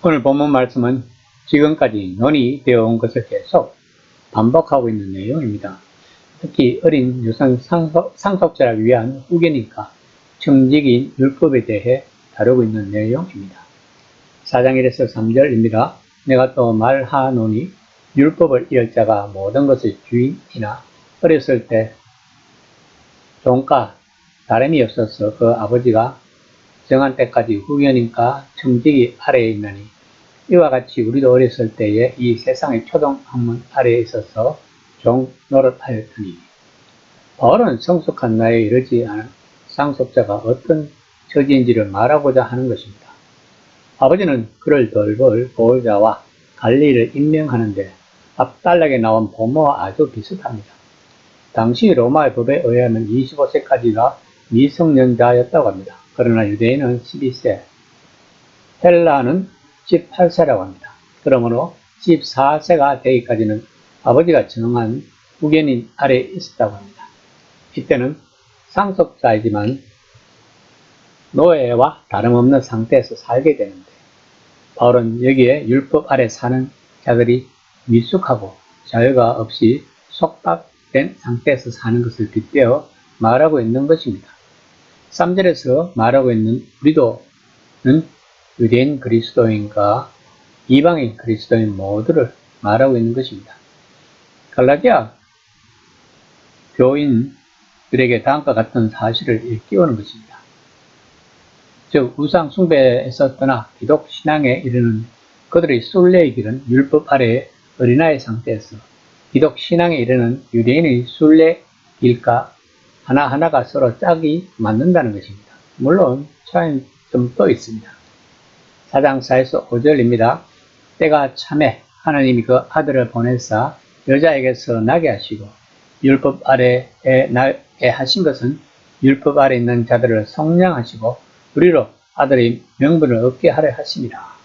오늘 본문 말씀은 지금까지 논의되어 온 것을 계속 반복하고 있는 내용입니다. 특히 어린 유선 상속자를 위한 후견인과 청지기 율법에 대해 다루고 있는 내용입니다. 4장 1에서 3절입니다. 내가 또 말하노니 율법을 이을 자가 모든 것의 주인이나 어렸을 때 종과 다름이 없어서 그 아버지가 정한 때까지 후견인과 청지기 아래에 있나니 이와 같이 우리도 어렸을 때에 이 세상의 초동 학문 아래에 있어서 종 노릇하였더니 바울은 성숙한 나이에 이르지 않은 상속자가 어떤 처지인지를 말하고자 하는 것입니다. 아버지는 그를 돌볼 보호자와 관리를 임명하는데 앞단락에 나온 부모와 아주 비슷합니다. 당시 로마의 법에 의하면 25세까지가 미성년자였다고 합니다. 그러나 유대인은 12세, 헬라는 18세라고 합니다. 그러므로 14세가 되기까지는 아버지가 정한 후견인 아래에 있었다고 합니다. 이때는 상속자이지만 노예와 다름없는 상태에서 살게 되는데 바울은 여기에 율법 아래 사는 자들이 미숙하고 자유가 없이 속박된 상태에서 사는 것을 빗대어 말하고 있는 것입니다. 3절에서 말하고 있는 우리도는 유대인 그리스도인과 이방인 그리스도인 모두를 말하고 있는 것입니다. 갈라디아 교인들에게 다음과 같은 사실을 일깨우는 것입니다. 즉 우상 숭배에서 떠나 기독 신앙에 이르는 그들의 순례의 길은 율법 아래의 어린아이 상태에서 기독 신앙에 이르는 유대인의 순례 길과 하나하나가 서로 짝이 맞는다는 것입니다. 물론 차이점도 있습니다. 4장 4에서 5절입니다. 때가 참에 하나님이 그 아들을 보내사 여자에게서 나게 하시고 율법 아래에 나게 하신 것은 율법 아래에 있는 자들을 성량하시고 우리로 아들의 명분을 얻게 하려 하심이라.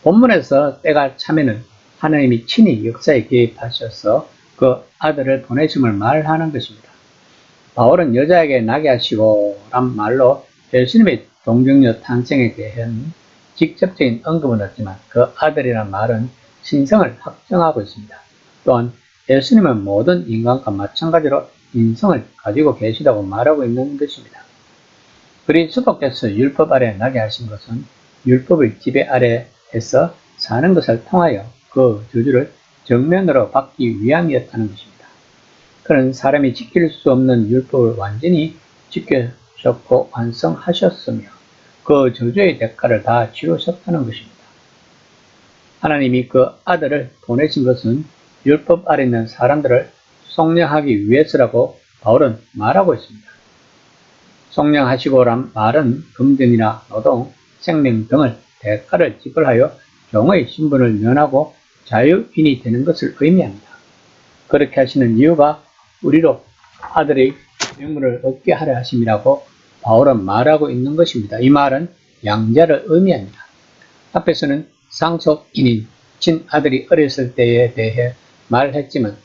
본문에서 때가 참에는 하나님이 친히 역사에 개입하셔서 그 아들을 보내심을 말하는 것입니다. 바울은 여자에게 나게 하시고 란 말로 예수님의 동정녀 탄생에 대한 직접적인 언급은 없지만 그 아들이란 말은 신성을 확정하고 있습니다. 또한 예수님은 모든 인간과 마찬가지로 인성을 가지고 계시다고 말하고 있는 것입니다. 그리스도께서 율법 아래 나게 하신 것은 율법의 지배 아래에서 사는 것을 통하여 그 저주를 정면으로 받기 위함이었다는 것입니다. 그는 사람이 지킬 수 없는 율법을 완전히 지켜셨고 완성하셨으며 그 저주의 대가를 다 치르셨다는 것입니다. 하나님이 그 아들을 보내신 것은 율법 아래 있는 사람들을 속량하기 위해서라고 바울은 말하고 있습니다. 속량하시고란 말은 금전이나 노동, 생명 등을 대가를 지불하여 종의 신분을 면하고 자유인이 되는 것을 의미합니다. 그렇게 하시는 이유가 우리로 아들의 명분을 얻게 하려 하심이라고 바울은 말하고 있는 것입니다. 이 말은 양자를 의미합니다. 앞에서는 상속인인 친아들이 어렸을 때에 대해 말했지만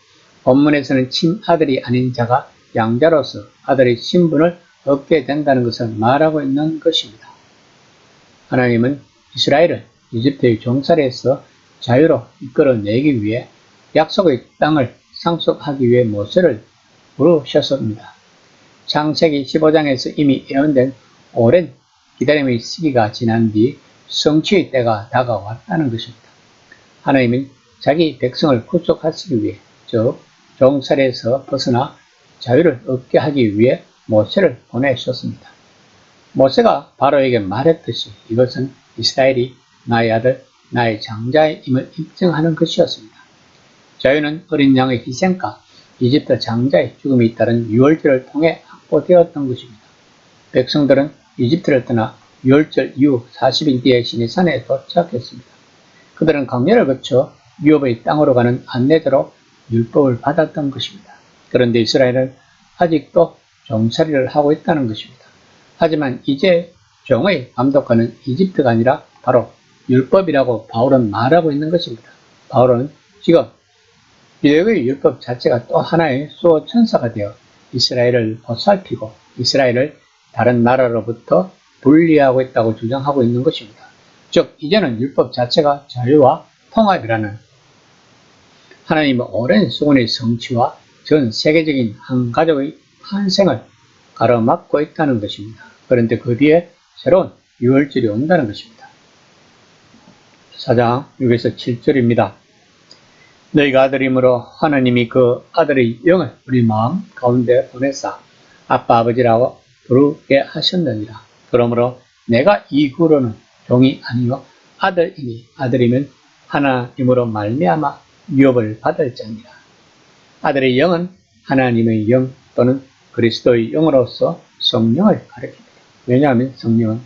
본문에서는 친아들이 아닌 자가 양자로서 아들의 신분을 얻게 된다는 것을 말하고 있는 것입니다. 하나님은 이스라엘을 이집트의 종살이에서 자유로 이끌어내기 위해 약속의 땅을 상속하기 위해 모세를 부르셨습니다. 창세기 15장에서 이미 예언된 오랜 기다림의 시기가 지난 뒤 성취의 때가 다가왔다는 것입니다. 하나님은 자기 백성을 구속하시기 위해 즉 종살이에서 벗어나 자유를 얻게 하기 위해 모세를 보내셨습니다. 모세가 바로에게 말했듯이 이것은 이스라엘이 나의 아들, 나의 장자임을 입증하는 것이었습니다. 자유는 어린 양의 희생과 이집트 장자의 죽음이 따른 유월절을 통해 확보되었던 것입니다. 백성들은 이집트를 떠나 유월절 이후 40일 뒤에 시내산에 도착했습니다. 그들은 광야를 거쳐 유업의 땅으로 가는 안내대로 율법을 받았던 것입니다. 그런데 이스라엘은 아직도 종살이를 하고 있다는 것입니다. 하지만 이제 종의 감독관은 이집트가 아니라 바로 율법이라고 바울은 말하고 있는 것입니다. 바울은 지금 유대의 율법 자체가 또 하나의 수호천사가 되어 이스라엘을 보살피고 이스라엘을 다른 나라로부터 분리하고 있다고 주장하고 있는 것입니다. 즉 이제는 율법 자체가 자유와 통합이라는 하나님의 오랜 수고의 성취와 전 세계적인 한 가족의 탄생을 가로막고 있다는 것입니다. 그런데 그 뒤에 새로운 유월절이 온다는 것입니다. 4장 6에서 7절입니다. 너희가 아들이므로 하나님이 그 아들의 영을 우리 마음 가운데 보내사 아빠 아버지라고 부르게 하셨느니라. 그러므로 내가 이후로는 종이 아니요 아들이니 아들이면 하나님으로 말미암아 유업을 받을 자니라. 아들의 영은 하나님의 영 또는 그리스도의 영으로서 성령을 가리킵니다. 왜냐하면 성령은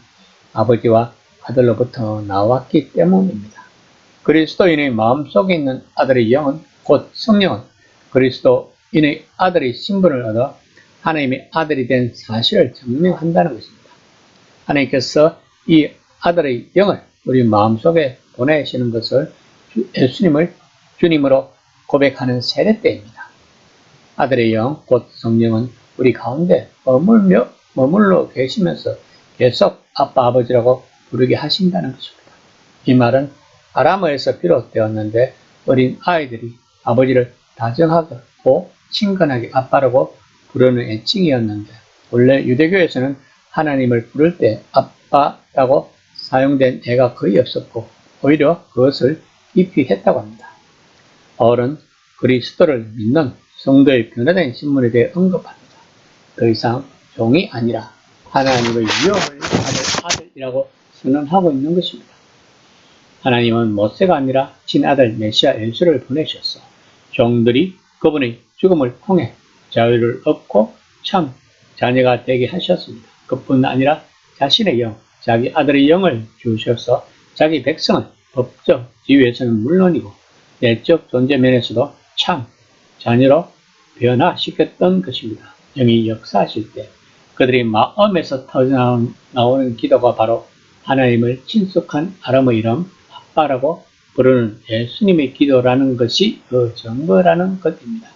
아버지와 아들로부터 나왔기 때문입니다. 그리스도인의 마음속에 있는 아들의 영은 곧 성령은 그리스도인의 아들의 신분을 얻어 하나님의 아들이 된 사실을 증명한다는 것입니다. 하나님께서 이 아들의 영을 우리 마음속에 보내시는 것을 예수님을 주님으로 고백하는 세례 때입니다. 아들의 영, 곧 성령은 우리 가운데 머물러 계시면서 계속 아빠 아버지라고 부르게 하신다는 것입니다. 이 말은 아람어에서 비롯되었는데 어린 아이들이 아버지를 다정하고 친근하게 아빠라고 부르는 애칭이었는데 원래 유대교에서는 하나님을 부를 때 아빠라고 사용된 애가 거의 없었고 오히려 그것을 기피했다고 합니다. 바울은 그리스도를 믿는 성도의 변화된 신분에 대해 언급합니다. 더 이상 종이 아니라 하나님의 유업을 받을 아들이라고 선언하고 있는 것입니다. 하나님은 모세가 아니라 친아들 메시아 예수를 보내셨어 종들이 그분의 죽음을 통해 자유를 얻고 참 자녀가 되게 하셨습니다. 그뿐 아니라 자신의 영, 자기 아들의 영을 주셔서 자기 백성을 법적 지위에서는 물론이고 내적 존재 면에서도 참 자녀로 변화시켰던 것입니다. 영이 역사하실 때 그들의 마음에서 터져나오는 기도가 바로 하나님을 친숙한 아람어 이름 아빠라고 부르는 예수님의 기도라는 것이 그 증거라는 것입니다.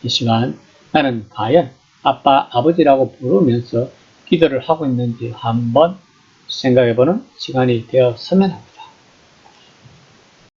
이 시간 나는 과연 아빠 아버지라고 부르면서 기도를 하고 있는지 한번 생각해보는 시간이 되었으면 합니다.